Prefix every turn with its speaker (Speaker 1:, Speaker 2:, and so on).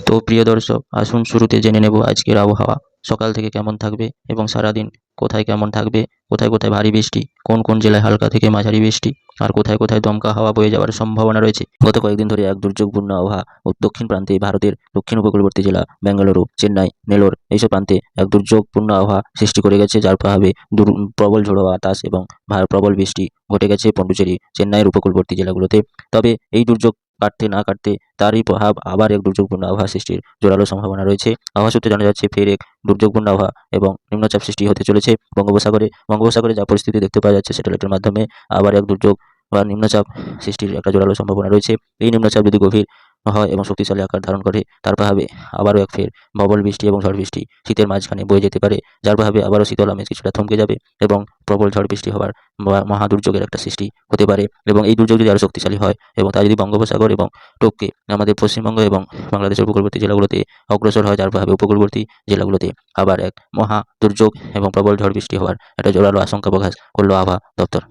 Speaker 1: তো প্রিয় দর্শক, আসুন শুরুতে জেনে নেব আজকের আবহাওয়া সকাল থেকে কেমন থাকবে এবং সারাদিন কোথায় কেমন থাকবে, কোথায় কোথায় ভারী বৃষ্টি, কোন কোন জেলায় হালকা থেকে মাঝারি বৃষ্টি, আর কোথায় কোথায় দমকা হাওয়া বয়ে যাওয়ার সম্ভাবনা রয়েছে। গত কয়েকদিন ধরে এক দুর্যোগপূর্ণ আবহাওয়া ও দক্ষিণ প্রান্তে ভারতের দক্ষিণ উপকূলবর্তী জেলা বেঙ্গালুরু, চেন্নাই, নেলোর এইসব প্রান্তে এক দুর্যোগপূর্ণ আবহাওয়া সৃষ্টি করে গেছে, যার প্রভাবে প্রবল ঝোড়ো বাতাস এবং প্রবল বৃষ্টি ঘটে গেছে পন্ডিচেরি, চেন্নাইয়ের উপকূলবর্তী জেলাগুলোতে। তবে এই দুর্যোগ কাটতে না কাটতে তারই প্রভাব আবার এক দুর্যোগপূর্ণ আবহাওয়া সৃষ্টির জোরালো সম্ভাবনা রয়েছে। আবহাওয়া সূত্রে জানা যাচ্ছে ফের এক দুর্যোগপূর্ণ আবহাওয়া এবং নিম্নচাপ সৃষ্টি হতে চলেছে বঙ্গোপসাগরে যা পরিস্থিতি দেখতে পাওয়া যাচ্ছে স্যাটেলাইটের মাধ্যমে, আবার এক দুর্যোগ বা নিম্নচাপ সৃষ্টির একটা জোরালো সম্ভাবনা রয়েছে। এই নিম্নচাপ যদি গভীর হয় এবং শক্তিশালী আকার ধারণ করে, তার প্রভাবে আবারও এক ফের প্রবল বৃষ্টি এবং ঝড় বৃষ্টি শীতের মাঝখানে বয়ে যেতে পারে, যার প্রভাবে আবারও শীতল আমেজ কিছুটা থমকে যাবে এবং প্রবল ঝড় বৃষ্টি হওয়ার মহা দুর্যোগের একটা সৃষ্টি হতে পারে। এবং এই দুর্যোগ যদি আরও শক্তিশালী হয় এবং তা যদি বঙ্গোপসাগর এবং টপকে আমাদের পশ্চিমবঙ্গ এবং বাংলাদেশের উপকূলবর্তী জেলাগুলোতে অগ্রসর হয়, যার প্রভাবে উপকূলবর্তী জেলাগুলোতে আবার এক মহা দুর্যোগ এবং প্রবল ঝড় বৃষ্টি হওয়ার একটা জোরালো আশঙ্কা প্রকাশ করল আবহাওয়া দপ্তর।